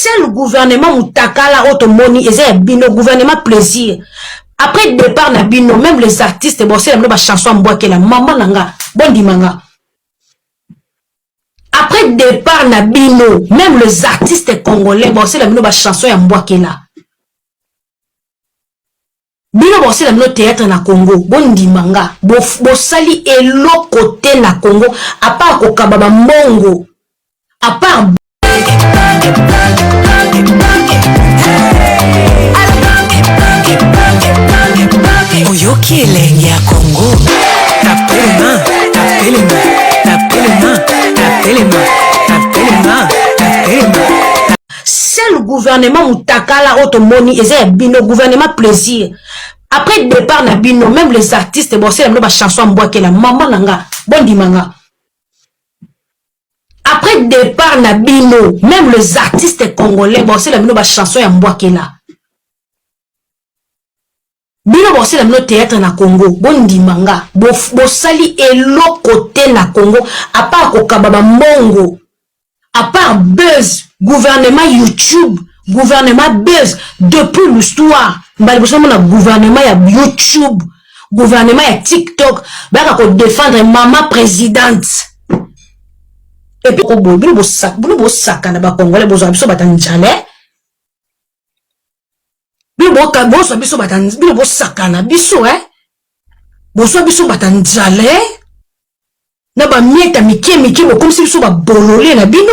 c'est le gouvernement Moutakala Otomoni et c'est le gouvernement plaisir. Après le départ na bino, même les artistes, bon, c'est la chanson en bois que la maman nanga, bon dimanga. Après le départ na bino, même les artistes congolais, bon, c'est la chanson en bois que la. Bino bon, c'est la théâtre na Congo, bon dimanga, bon sali et l'autre côté na Congo, à part Kokababa Mongo, à part Oyoki elengi ya Congo. Tapelema. C'est le gouvernement Moutakala Otomoni et c'est le gouvernement plaisir. Après le départ na bino, même les artistes, bon, c'est la chanson en bois que la maman nanga, bon dimanga. Après le départ na bino, même les artistes congolais, bon, c'est la chanson en bois que la. Bino bon, c'est la théâtre na Congo, bon dimanga, bon sali et l'autre côté na Congo, à part Kokababa Mongo, à part Buzz, gouvernement YouTube, gouvernement Buzz, depuis l'histoire, gouvernement ya YouTube, gouvernement ya TikTok, baka défendre maman présidente. Et puis, bino sakana ba Congolais, bozo abiso batanjale. Boso biso batanjale, bino bo sakana biso, boso biso batanjale. Na ba mieta mike, comme si biso ba bololé na bino,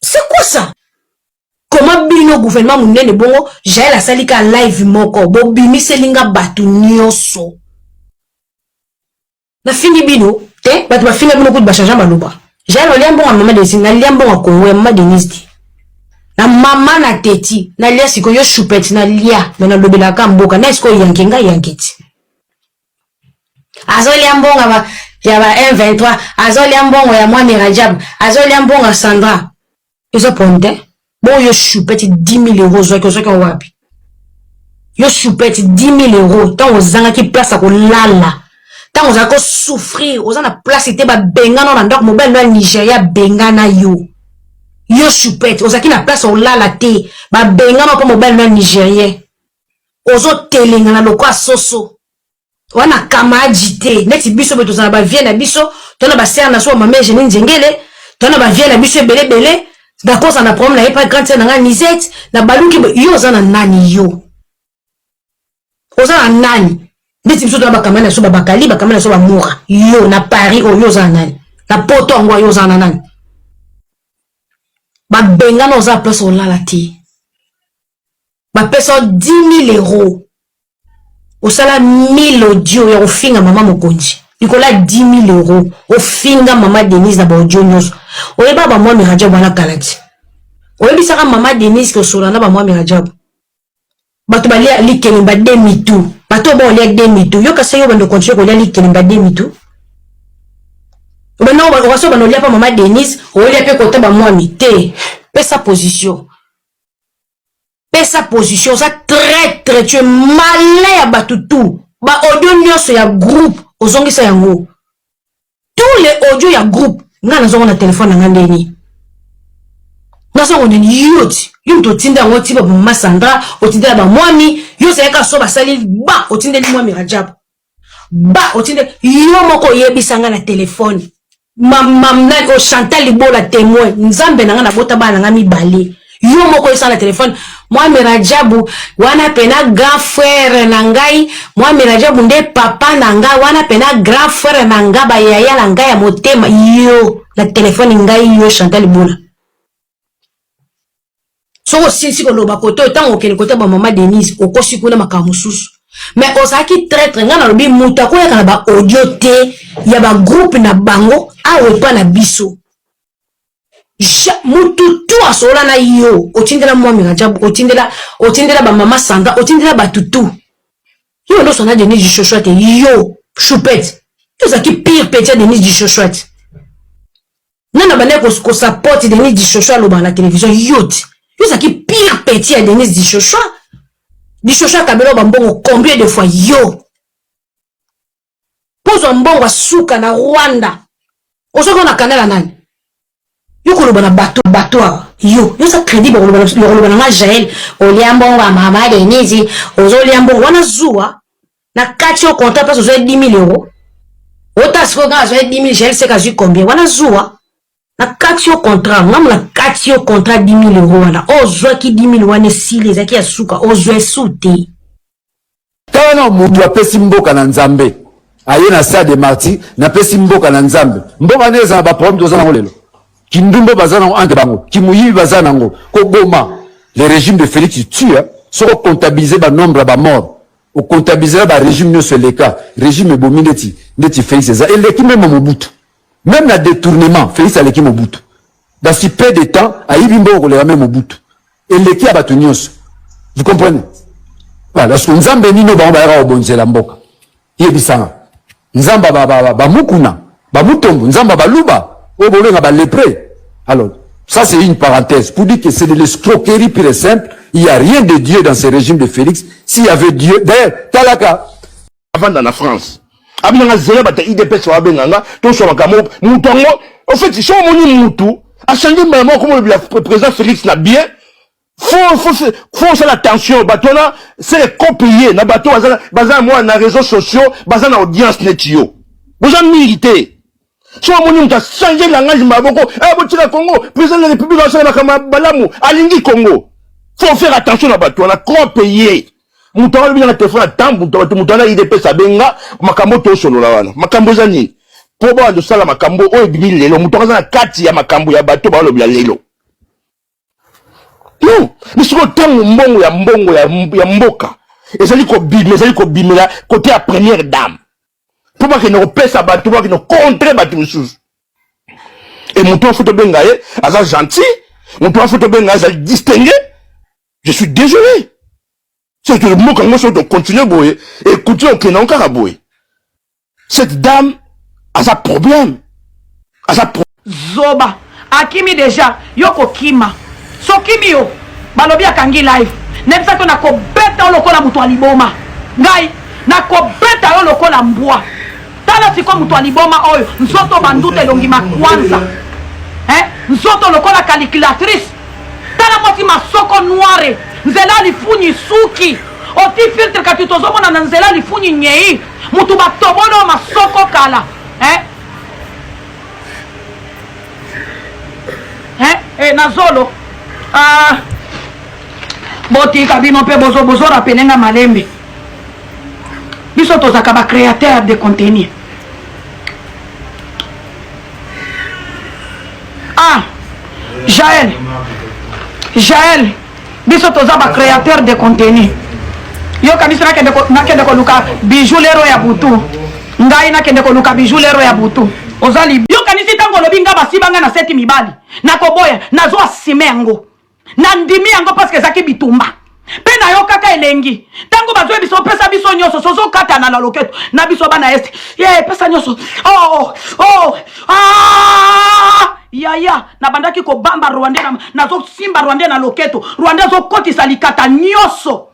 C'est quoi ça? Comment bino gouvernement munene bongo, j'ai la salika live moko, bo bimi selinga batu nyonso. Na fini bino, batu ba fini bino kou ba changer maloba. J'ai le lien bon à maman Denise, na lien bon à Congo, maman Denise. Na maman na teti, na lia siko yo choupette, na lia, na lobela ka mboka, na isko yankenga yanketi. Azo lia mbonga ba, ya ba M23, azo lia mbonga ya Mwami Rajab, azo lia mbonga Sandra. Ils ont ponte, bon yo choupette 10 000 euros, zo ko wapi. Yo choupette 10 000 euros, tant aux zanga qui place à ko lala. Tant aux ako souffrir, aux ana place ite ba bengana na ndok mobile no Nigeria bengana yo. Yo choupette, aux aki na place au lala te, ba bengana ko mobile no Nigeria. Ozo telinga na loko soso. Wana kama agité, neti biso beto za ba vie na biso, tona ba ser na so mama Jeanine Njengele, tona ba vie na biso belé. D'accord, ça n'a problème, là, pas grand c'est dans Nizette, na baluki yo za na nani yo. Oza na nani. Neti biso ba kamana so ba bakali, ba kamana so ba moura. Yo na Paris o yo za nani. Na poto ngwa yo za na nani. Ba benga no za place o lalati. Ba pesa 10 000 euros. O sala 1000 audio ya ofinga mama mokonji. Nikola 10 000 euros. Ofinga mama Denise na ba audio nyos. Oyeba ba Mwami Rajab wana kalati. Oyebisaka mama Denise ko solana ba Mwami Rajab. Bato balia likeni ba demi-tout. Bato ba olia demi-tout. Yo kase yo bando continue ko lia likeni ba demi-tout. Bano ba waso bano lia pa mama Denise, olia pe kota ba Mwami te. Pe sa position. Pe sa position, ça très tu es malin ya batutu. Ba audio nyonso ya groupe ozongisa yango. Tous les audios ya groupe nga nazongo na téléphone nga ndeni. Nazongo ndeni yoti. Yum to tinda ngoti ba mama Sandra, otinda ba Mwami, yo seka so basali ba otinde ni Mwami Rajab. Ba otinde yo moko yebisa nga na téléphone. Mamna o Chantal Libola témoin. Nzambe nga na bota ba nga mibale. Yo moko yesa na téléphone. Mwami Rajabu wana pena grand frère na ngai, Mwami Rajabu nde papa na ngai, wana pena grand frère na ngai ba yaya na ngai ya motema yo na téléphone ngai yo Chantal Boula. Soko sinsi ko loba koto tango kele koto ba mama Denise okosi kuna makamususu. Mais osaki traître ngana lobi muta ko yaka na ba audio te ya ba groupe na bango awe pa na biso. Mututu asola na yo otindela Mwami Rajab otindela ba mama Sandra otindela ba tutu yo ndo sona Denise Joshua te yo choupette yo zaki pire petit Denise Joshua nana bane ko support Denise Joshua lo ba na télévision yo zaki pire petit Denise Joshua kabelo ba mbongo combien de fois yo pozo mbongo suka na Rwanda osoko na kanela nani Yo koloba na bato yo ça crédible koloba na Jaël oliambongo mama Denise ozoliambongo wana zuwa na kati yo contrat parce que 10 000 euros otasiko quand 10 000 Jaël c'est kazu combien wana zuwa na kati yo contrat même na kati yo contrat 10 000 euros wana ozwa ki 10 000 wana si les aki asuka ozwa souté kana mutu apesi mboka na nzambe aye na sa de marti na pesi mboka na nzambe mboka neza ba problème dozana ngolelo kindumbo bazana ante bango kimuyibi bazana ngo ko boma le régime de Félix tue soko comptabiliser ba nombre ba mort au comptabiliser ba régime no seleka régime bomineti ndeti Félix eza et l'équipe même Mobutu même la détournement Félix a l'équipe Mobutu dans si peu de temps ayibi mboko le même Mobutu et l'équipe a batu nyonso vous comprenez voilà parce que nzambe nino ba ba obonzela mboka yebisanga nzamba ba mukuna ba mutombo nzamba ba luba obolenga ba lépré. Alors ça c'est une parenthèse pour dire que c'est de l'escroquerie pure et simple. Il n'y a rien de Dieu dans ce régime de Félix. S'il y avait Dieu d'ailleurs talaka avant dans la France abinanga zela bata IDPS wa benganga to so makamo mutongo en fait si on moni mutu a changé maman comme le président Félix n'a bien faut faire attention batona c'est les copier na bato bazana moi na réseaux sociaux bazana audience netio besoin militer si on moni mutu a changé langage maboko botika Congo président de la République na kama balamu alingi Congo faut faire attention na bato na copier mutu a bien na téléphone tambu mutu na IDPS abenga makambo to solo la wana makambo zani po ba de sala makambo o ebili lelo mutu na kati ya makambo ya bato ba lo bila lelo. Non, mais ce que mbongo ya mboka et ça dit ko bimela côté à première dame pour pas que nous pèse à bateau pour que nous contre bateau sous et mon tour photo bengaye asa gentil mon tour photo bengaye asa distingué je suis désolé c'est que le mot quand moi je dois continuer boy et continuer au non karaboy cette dame a sa problème zoba akimi déjà yoko kima sokimi yo balobi akangi live nebisa to nako beta lokola mutu aliboma ngai nako beta yo lokola mbwa tala siko mutu aliboma oyo nsoto bandute longi makwanza nsoto lokola calculatrice tala moti masoko noire nzela lifunyi suki oti filtre kati tozomona na nzela lifunyi nyei mutu batobono masoko kala nazolo botika bino pe bozo rapelenga malembe biso tozaka ba créateur de contenu Jaël biso toza ba créateur de contenu yo kabisa nakende ko luka bijou lero ya butu ngai nakende ko luka bijou lero ya butu ozali yo kanisi tango lobi nga basibanga na seti mibali nakoboya nazo asime yango na ndimi yango parce que zaki bitumba pe na yo kaka elengi tango bazwe biso pesa biso nyoso sozo kata na loketo na biso bana este pesa nyoso yaya na bandaki ko bamba Rwanda nazo simba Rwanda na loketo Rwanda zo kotisa likata nyoso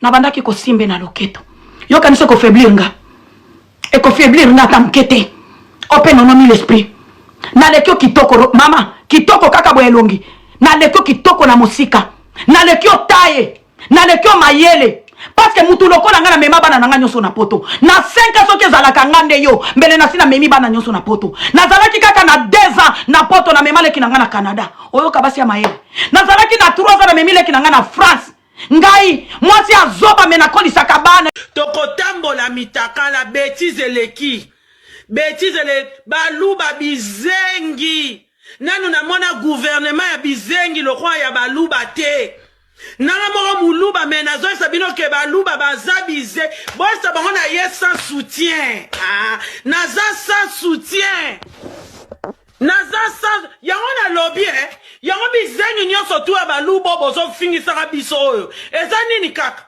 na bandaki ko simbe na loketo yo kanisa ko faiblir nga tamkete open onomi l'esprit na lekio kitoko mama kitoko kaka boyelongi na lekio kitoko na musika na lekio taye na lekio mayele parce que mutu lokola nga na mema bana nanga nyoso na poto na 5 ans soki ezalaka ngande yo mbele na sina memi bana nyoso na poto nazalaki kaka na 2 ans na poto na mema leki nanga na Canada oyo kabasi ya mayele nazalaki na 3 ans na memi leki nanga na France ngai mwasi azoba mena kolisa kabana tokotambola mitaka la bêtise eleki bêtise le baluba bizengi nanu na mona gouvernement ya bizengi le roi ya baluba te nanga moko muluba mais nazo sabino ke baluba baza bize bosa bango na ye sans soutien naza sans soutien naza sans yango na lobby yango bizengi nyonso tu ya baluba bozo fingisaka biso oyo eza nini kaka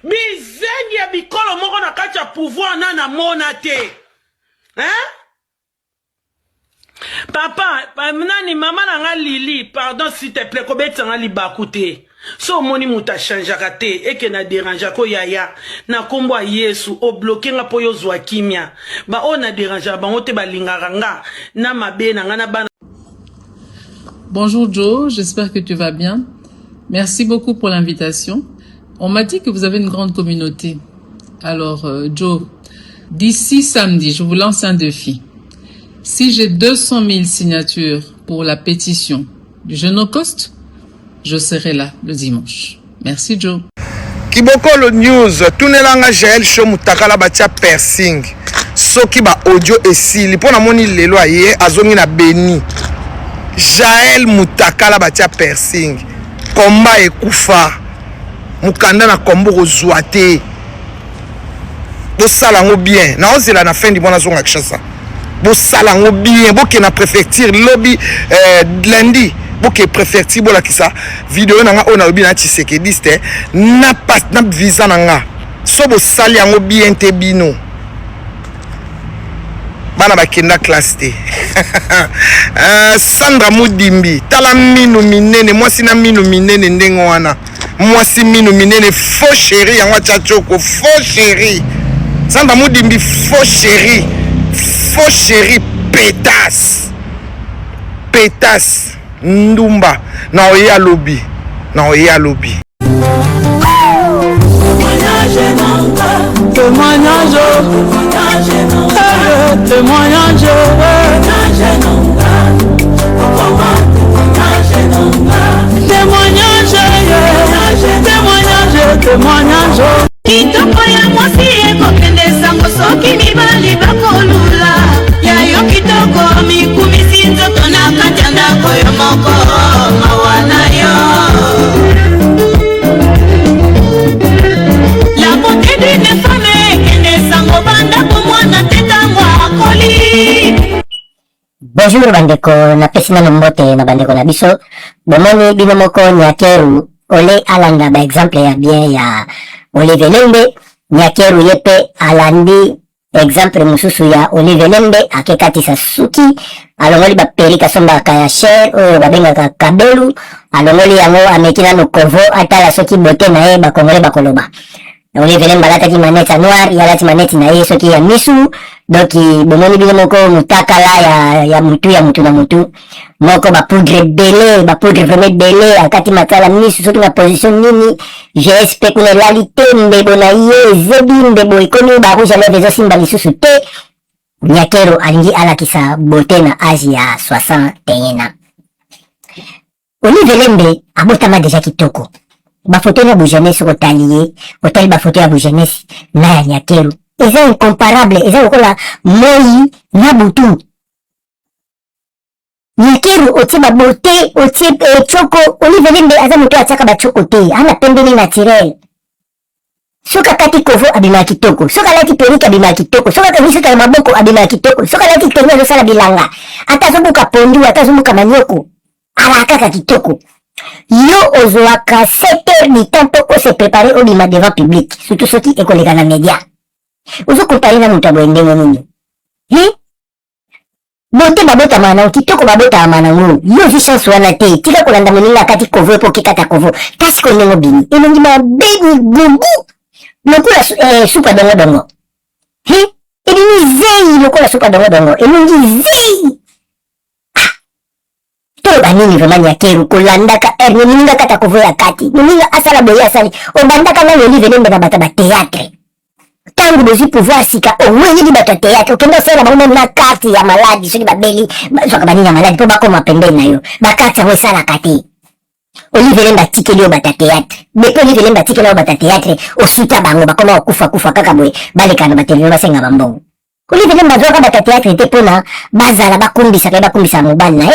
bizengi ya bikolo moko na kati ya pouvoir na mona te papa nani mama nanga Lili pardon s'il te plaît kobeta nga libakute so moni muta changeaka te eke na dérange ko yaya na kombo Yesu o bloquer nga po yo zwa kimia ba o na dérange bango te balingaka nga na mabe na nga na bana Bonjour Joe, j'espère que tu vas bien. Merci beaucoup pour l'invitation. On m'a dit que vous avez une grande communauté. Alors Joe, d'ici samedi, je vous lance un défi. Si j'ai 200 000 signatures pour la pétition du Jeune au Coste, je serai là le dimanche. Merci Joe. Kibokolo News, tunelanga Jael Show mutakala batia piercing. Soki ba audio esili pona moni lelo aye azongi na Beni. Jael mutakala batia piercing. Komba ekufa. Mukanda na kombo kozwate. Bo salango bien. Na ozela na fin di bona zonga kishasa. Bo salango bien, bo ke na préfecture lobby lundi. Boke préfecture bola kisa vidéo nanga ona obi na Tshisekedi ste na pas na visa nanga so bo sali yango bien te bino bana bakenda classe te Sandra Mudimbi tala minu minene mwasi na minu minene ndengo wana mwasi minu minene faux chéri yango tchachoko faux chéri Sandra Mudimbi faux chéri pétasse Ndumba na oya lobby témoignage kitoko ya mwasi ekokende sango soki mibali bakolula yayo kitoko mikumisi nzoto na kati ya ndako yo moko mawa na yo la beauté d'une femme ekende sango bandako mwana te ntango akoli. Bonjour bandeko, napesi nano mbote na bandeko na biso bomoni bino moko Nyakeru ole alanda ba exemple ya bien ya Olivier Lembe. Nyakeru yepe alandi exemple mususu ya Olivier Lembe akekatisa suki alongoli ba perika somba kaya cher oyo babengaka kabelu alongoli yango amekina no kovo atala soki bote na ye bakongole bakoloba Olivier Lembe alataki maneti noir yalati maneti na ye soki ya misu doki bomoni bino moko mutakala ya mutu na mutu moko ba poudre vraiment belé akati matala misu soki na position nini GSP kuna lalite mbebo na ye zebi mbebo ikomi ba rouge à lèvres simba lisusu te. Nyakeru alingi alakisa bote na âge ya 61 Olivier Lembe abotama deja kitoko ba photo na bu jeunesse otaliye otali ba photo ya bu jeunesse na ya Nyakeru eza incomparable eza lokola moi na butu. Nyakeru otie ba bote otie choko Olivier Lembe aza mutu ataka ba choko te ana pembeni naturel soka kati kovo abima kitoko soka lati perika abima kitoko soka kanisa kala maboko abima kitoko soka lati tenyo sala bilanga atazumbuka pondu atazumbuka manyoko ala kaka kitoko yo ozoaka 7 heures du temps pour se préparer au bima devant public surtout soki ekoleka na media ozo comparer na mutu abwendenge nini bote babota mana kitoko babota mana ngo yo vi chance wana te tika kolanda moninga kati kovo po kikata kovo kasi ko ndengo bini elongi ma beni gugu lokola supa dongo elongi zei lokola supa dongo elongi zei to banini vraiment Nyakeru kolandaka moninga kata kovo ya kati moninga asala boye asali obandaka na Olivier Lembe na bata ba théâtre tangu bozi pouvoir sika omwenye di bato théâtre okenda sala bango na carte ya maladi soki babeli soka banini ya maladi po bakoma pembeni na yo ba carte yango esala kati Olivier Lembe atikeli yo bata théâtre bepo Olivier Lembe atikeli yo bata théâtre osuta bango bakoma okufa kaka boye balekana batelevizio basenga bambongo Olivier Lembe azwaka bata théâtre te mpona bazala bakumbisa mobali na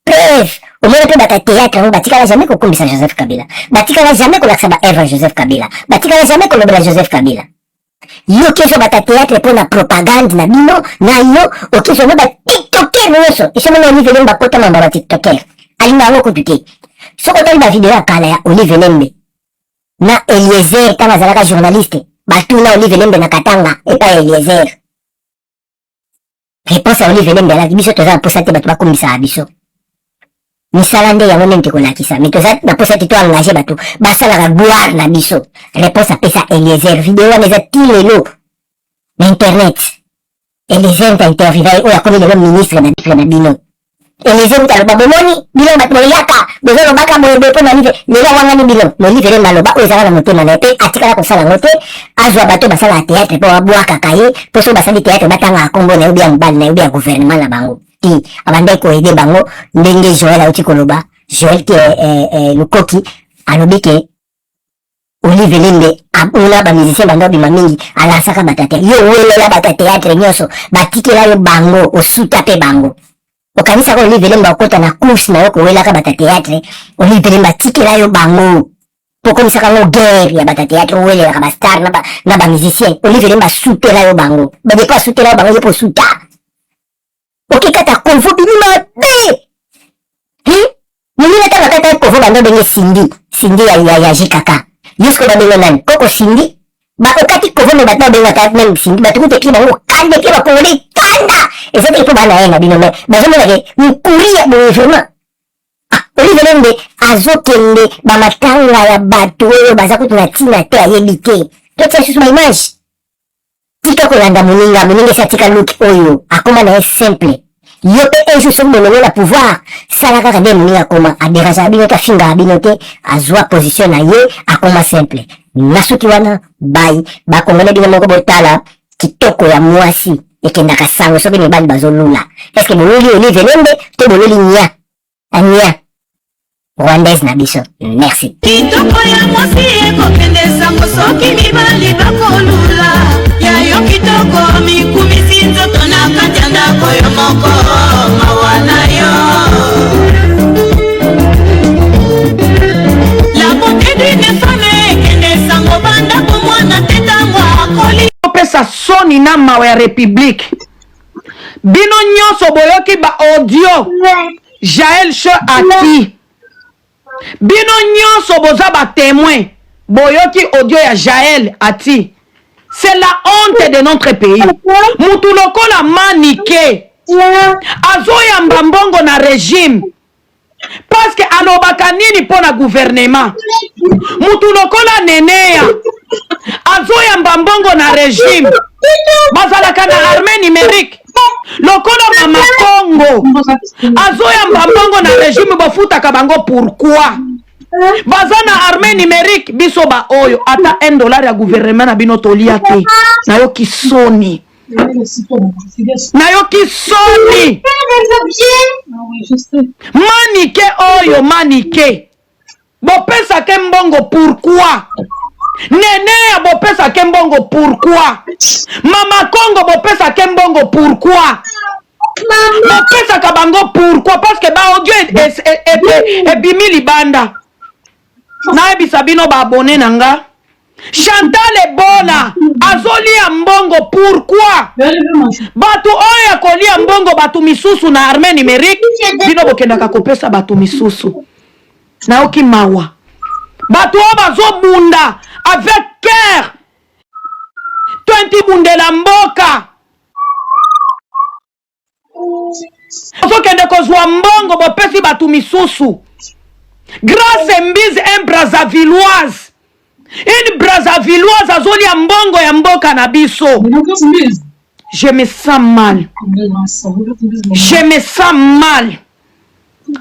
preuve omona pe bata théâtre yango batikala jamais kokumbisa Joseph Kabila batikala jamais kolakisa ba Eva Joseph Kabila batikala jamais kolobela Joseph Kabila yo keso bata théâtre pona propagande na bino na yo okeso no ba tiktoker nyonso esomona Olivier Lembe akota mamba ba tiktoker alinga yango kutu te soko tali ba video ya kala ya Olivier Lembe na Eliezer tanga azalaka journaliste batuna Olivier Lembe na Katanga epa Eliezer réponse ya Olivier Lembe alaki biso toza na posa te bato bakumbisa biso misala nde yango nde kolakisa mais toza na posa te to engage bato basalaka gloire na biso réponse apesa Eliezer video wana eza ti lelo na internet Eliezer ta interviewa oyo akomi lelo ministre na bino Elise mutaloba bomoni bilo batmoyaka bezo lobaka moyebe po na live lela wangani bilo le live na loba oyo ezala na motema na te atikala kosala ngo te azwa bato basala théâtre po babwaka kaye po so basali théâtre batanga kombo na yobi ya mobali na yobi ya gouvernement na bango ti abandai koyede bango ndenge Joël auti koloba Joël ki lukoki alobi ke Olive Lembe abuna ba musicien bando bima mingi alasaka batate yo welela batateatre nyoso batikela yo bango osuta pe bango okanisa ko Olive Lembe okota na course na yo ko welaka batateatre Olive Lembe batikela yo bango pokomisa kango guerre ya batateatre welela ka ba star na ba musicien Olive Lembe sutela yo bango ba de pas sutela yo bango yo po suta okikata konfo binima be nini ta kata konfo bando benye Cindy ya jikaka Yusko babelo nani koko Cindy ba okati kovo me batna benga ta même Cindy ba tukute ki bango kande ki ba kongoli kanda ezete ipo bana yena bino me ba zomo lake mkuria bo vraiment Olive Lembe azokende ba matanga ya bato oyo baza kutuna tina te ayebite to tia susu ba image tika kolanda muninga sa tika look oyo akoma na simple yo pe ejo so monelo la pouvoir sala kaka de muninga koma aderaza bino ta finga bino te azwa position na ye akoma simple nasuki wana bai ba kongole bino moko botala kitoko ya mwasi ekenda kasango so bino bali bazolula est-ce que bololi Olive Lembe to bololi nya anya Rwandaise na biso merci kitoko ya mwasi ekokende sango soki mibali bakolula yayo kitoko mikumisi nzoto na kati ya ndako yo moko mawana yo la beauté d'une femme ekende sango bandako mwana tetango akoli opesa soni na mawa ya république bino nyonso boyoki ba audio Jaël Che ati bino nyonso boza ba témoin boyoki audio ya Jaël ati c'est la honte de notre pays mutu lokola manike azoyamba mbongo na régime parce que alobaka nini mpo na gouvernement mutu lokola Neneya azoyamba mbongo na régime bazalaka na armée numérique lokola Mama Congo azoyamba mbongo na régime bafutaka bango pourquoi baza na armée numérique biso ba oyo ata $1 ya gouvernement na bino tolia te nayoki soni manike oyo manike bopesake mbongo pourquoi Neneya bopesake mbongo pourquoi Mama Congo bopesake mbongo pourquoi bopesaka bango pourquoi parce que ba audio ebimi libanda naebisa bino ba abonné nanga Chantal Ebola azolia mbongo pourquoi batu oyo akolia mbongo batu misusu na armée numérique bino bokendaka kopesa batu misusu naoki mawa batu oyo bazobunda avec cœur 20 bundela mboka ozokende kozwa mbongo bopesi batu misusu grâce Mbizi un Brazzavilloise une Brazzavilloise azolia mbongo ya mboka na biso je me sens mal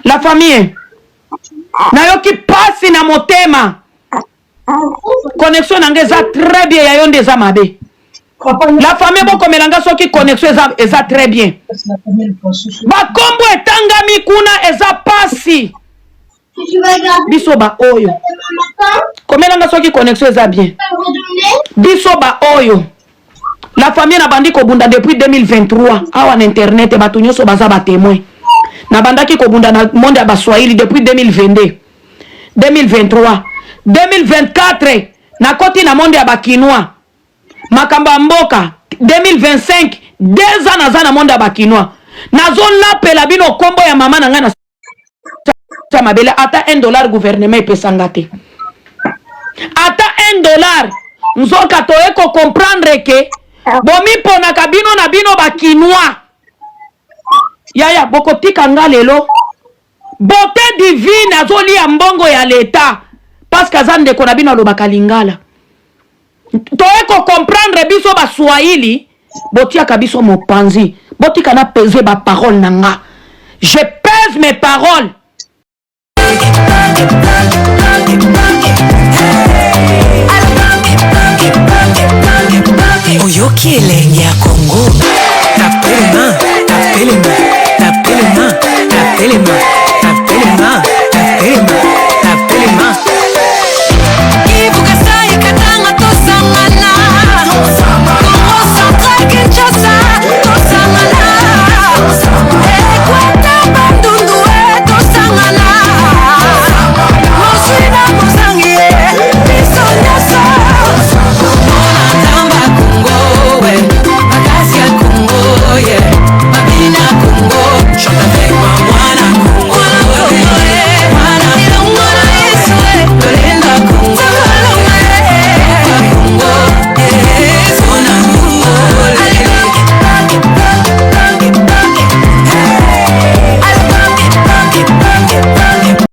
la famille nayoki pasi na motema connexion nanga eza très bien ya yo nde eza mabe la famille bokomelanga soki connexion eza très bien bakombo etangami kuna eza pasi biso ba oyo komelanga soki connexion eza bien biso ba oyo la famille na bandi kobunda depuis 2023 awa na internet bato nyonso baza ba témoin na bandaki kobunda na monde ya baswahili depuis 2022 2023 2024 na koti na monde ya bakinois makambo ya mboka 2025 2 ans naza na monde ya bakinois nazolapela bino kombo ya mama na ngai na mabele ata $1 gouvernement epesanga te ata $1 nzoka toyeko comprendre ke bomiponaka bino na bino bakinois yaya bokotika nga lelo beauté divine azolia mbongo ya leta parce que aza ndeko na bino alobaka lingala toyeko comprendre biso baswahili botiaka biso mopanzi botika na peze ba parole nanga je pèse mes paroles. Oyoki